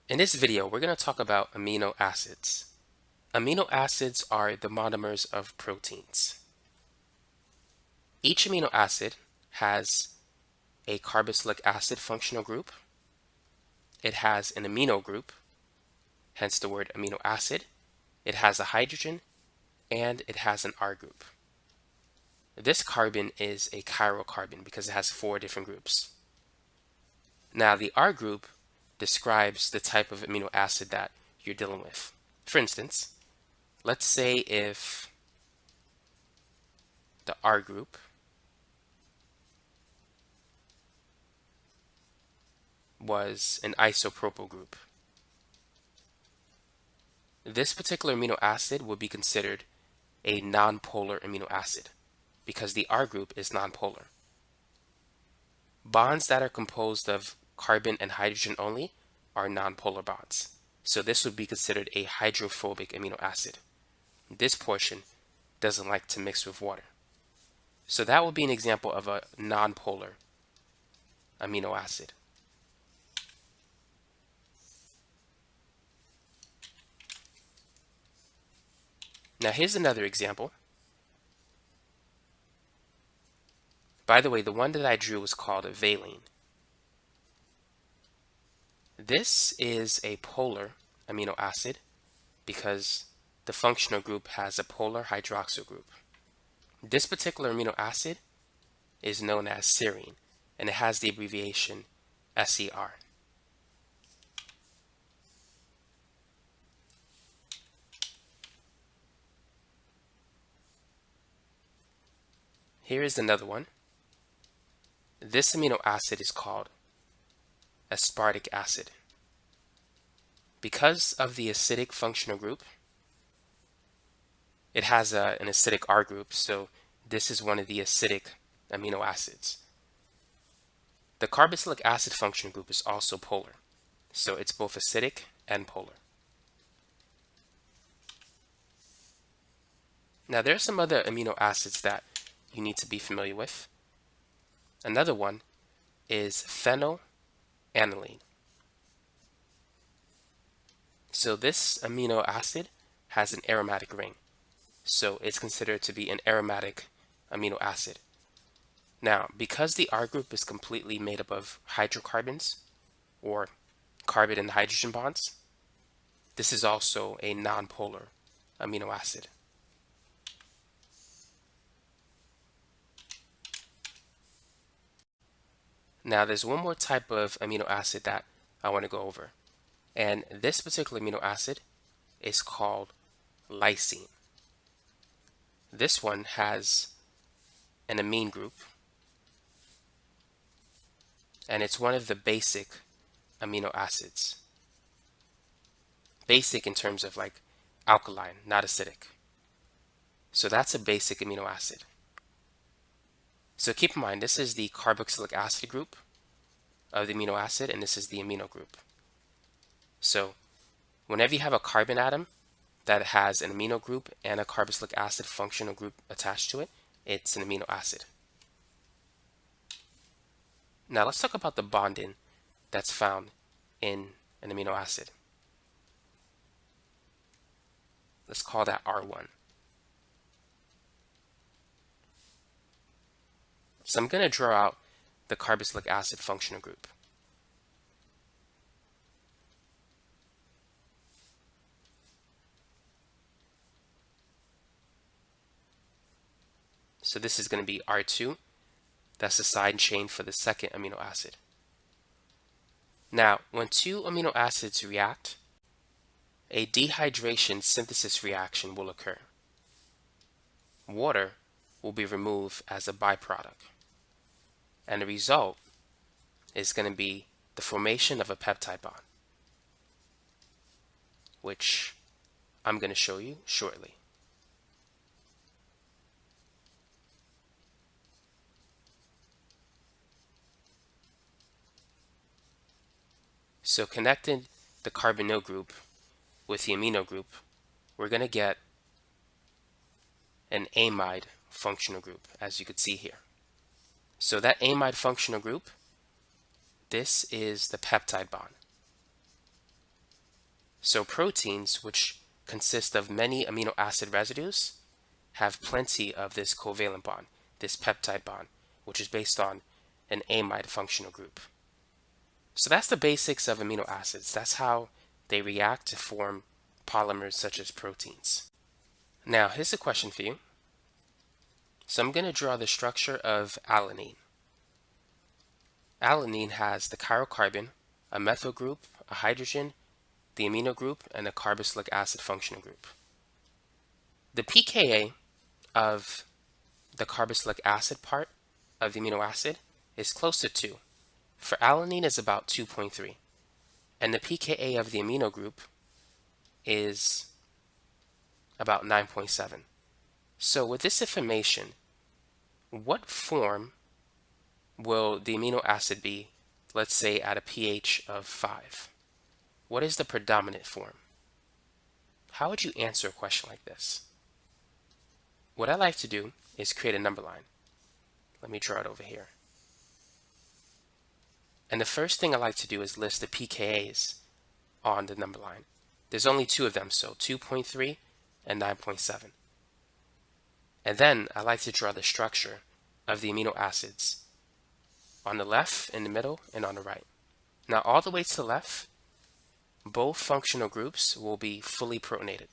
In this video, we're going to talk about amino acids. Amino acids are the monomers of proteins. Each amino acid has a carboxylic acid functional group. It has an amino group, hence the word amino acid. It has a hydrogen, and it has an R group. This carbon is a chiral carbon because it has 4 different groups. Now, the R group describes the type of amino acid that you're dealing with. For instance, let's say if the R group was an isopropyl group. This particular amino acid would be considered a nonpolar amino acid because the R group is nonpolar. Bonds that are composed of carbon and hydrogen only are nonpolar bonds. So this would be considered a hydrophobic amino acid. This portion doesn't like to mix with water. So that would be an example of a nonpolar amino acid. Now here's another example. By the way, the one that I drew was called a valine. This is a polar amino acid because the functional group has a polar hydroxyl group. This particular amino acid is known as serine, and it has the abbreviation SER. Here is another one. This amino acid is called aspartic acid. Because of the acidic functional group, it has an acidic R group, so this is one of the acidic amino acids. The carboxylic acid functional group is also polar, so it's both acidic and polar. Now there are some other amino acids that you need to be familiar with. Another one is phenylalanine. So this amino acid has an aromatic ring, so it's considered to be an aromatic amino acid. Now, because the R group is completely made up of hydrocarbons, or carbon and hydrogen bonds, this is also a nonpolar amino acid. Now, there's one more type of amino acid that I want to go over, and this particular amino acid is called lysine. This one has an amine group, and it's one of the basic amino acids. Basic in terms of like alkaline, not acidic. So that's a basic amino acid. So keep in mind, this is the carboxylic acid group of the amino acid, and this is the amino group. So whenever you have a carbon atom that has an amino group and a carboxylic acid functional group attached to it, it's an amino acid. Now let's talk about the bonding that's found in an amino acid. Let's call that R1. So I'm going to draw out the carboxylic acid functional group. So this is going to be R2. That's the side chain for the second amino acid. Now, when two amino acids react, a dehydration synthesis reaction will occur. Water will be removed as a byproduct. And the result is going to be the formation of a peptide bond, which I'm going to show you shortly. So connecting the carbonyl group with the amino group, we're going to get an amide functional group, as you can see here. So that amide functional group, this is the peptide bond. So proteins, which consist of many amino acid residues, have plenty of this covalent bond, this peptide bond, which is based on an amide functional group. So that's the basics of amino acids. That's how they react to form polymers such as proteins. Now, here's a question for you. So I'm going to draw the structure of alanine. Alanine has the chirocarbon, a methyl group, a hydrogen, the amino group, and a carboxylic acid functional group. The pKa of the carboxylic acid part of the amino acid is close to 2. For alanine is about 2.3. And the pKa of the amino group is about 9.7. So with this information, what form will the amino acid be, let's say at a pH of 5? What is the predominant form? How would you answer a question like this? What I like to do is create a number line. Let me draw it over here. And the first thing I like to do is list the pKa's on the number line. There's only 2 of them, so 2.3 and 9.7. And then I like to draw the structure of the amino acids on the left, in the middle, and on the right. Now all the way to the left, both functional groups will be fully protonated.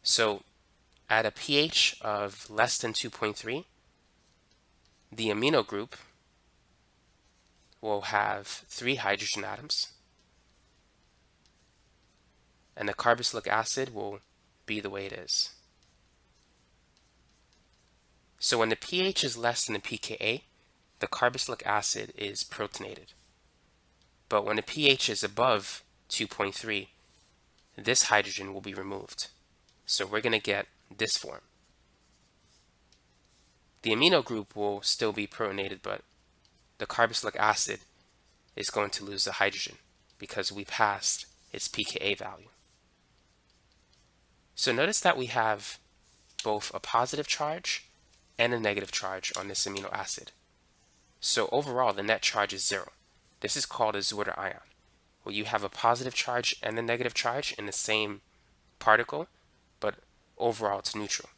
So at a pH of less than 2.3, the amino group will have 3 hydrogen atoms, and the carboxylic acid will be the way it is. So when the pH is less than the pKa, the carboxylic acid is protonated. But when the pH is above 2.3, this hydrogen will be removed. So we're going to get this form. The amino group will still be protonated, but the carboxylic acid is going to lose the hydrogen because we passed its pKa value. So notice that we have both a positive charge and a negative charge on this amino acid. So overall, the net charge is 0. This is called a Zwitter ion, where you have a positive charge and a negative charge in the same particle, but overall it's neutral.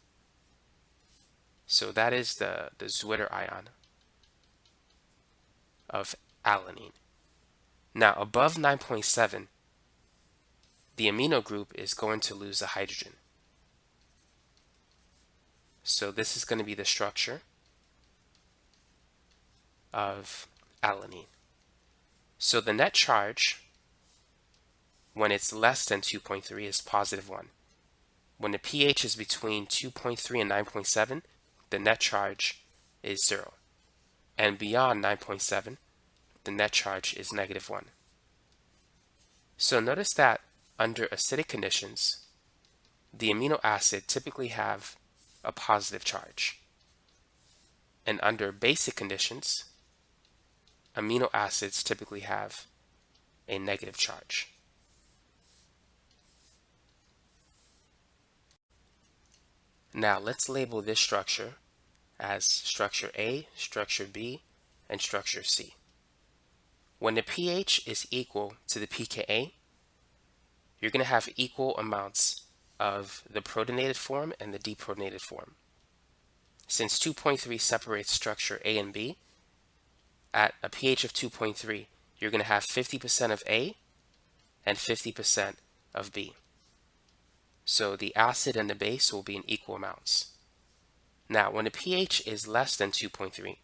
So that is the Zwitter ion of alanine. Now above 9.7, the amino group is going to lose a hydrogen. So this is going to be the structure of alanine. So the net charge when it's less than 2.3 is positive 1. When the pH is between 2.3 and 9.7, the net charge is 0. And beyond 9.7, the net charge is negative 1. So notice that under acidic conditions, the amino acid typically have a positive charge. And under basic conditions, amino acids typically have a negative charge. Now let's label this structure as structure A, structure B, and structure C. When the pH is equal to the pKa, you're going to have equal amounts of the protonated form and the deprotonated form. Since 2.3 separates structure A and B, at a pH of 2.3, you're going to have 50% of A and 50% of B. So the acid and the base will be in equal amounts. Now, when the pH is less than 2.3,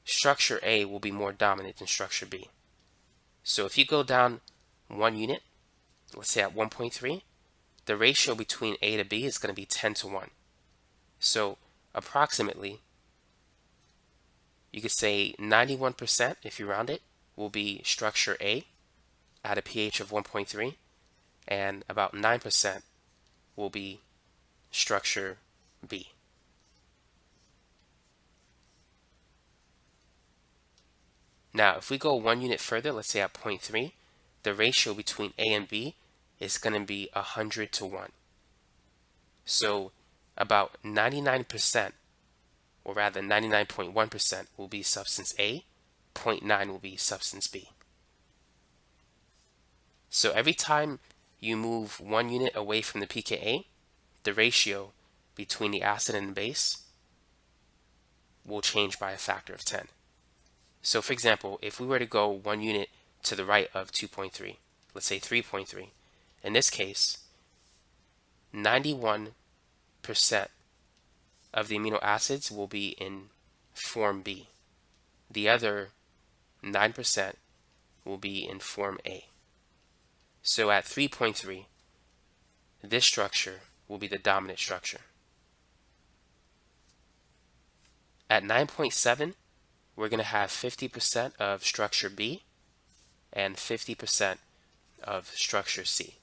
structure A will be more dominant than structure B. So if you go down 1 unit, let's say at 1.3, the ratio between A to B is going to be 10 to 1. So approximately, you could say 91%, if you round it, will be structure A at a pH of 1.3, and about 9% will be structure B. Now, if we go 1 unit further, let's say at 0.3, the ratio between A and B is going to be 100 to 1. So about 99%, or rather 99.1% will be substance A, 0.9 will be substance B. So every time you move 1 unit away from the pKa, the ratio between the acid and the base will change by a factor of 10. So for example, if we were to go 1 unit to the right of 2.3, let's say 3.3, in this case, 91% of the amino acids will be in form B. The other 9% will be in form A. So at 3.3, this structure will be the dominant structure. At 9.7, we're going to have 50% of structure B and 50% of structure C.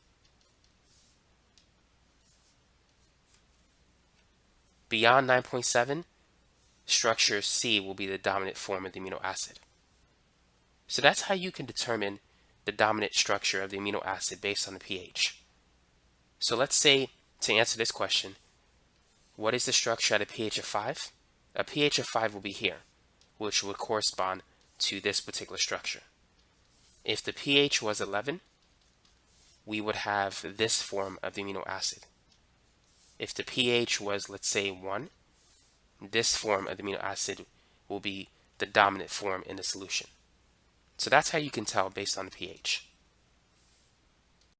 Beyond 9.7, structure C will be the dominant form of the amino acid. So that's how you can determine the dominant structure of the amino acid based on the pH. So let's say, to answer this question, what is the structure at a pH of 5? A pH of 5 will be here, which would correspond to this particular structure. If the pH was 11, we would have this form of the amino acid. If the pH was, let's say, 1, this form of the amino acid will be the dominant form in the solution. So that's how you can tell based on the pH.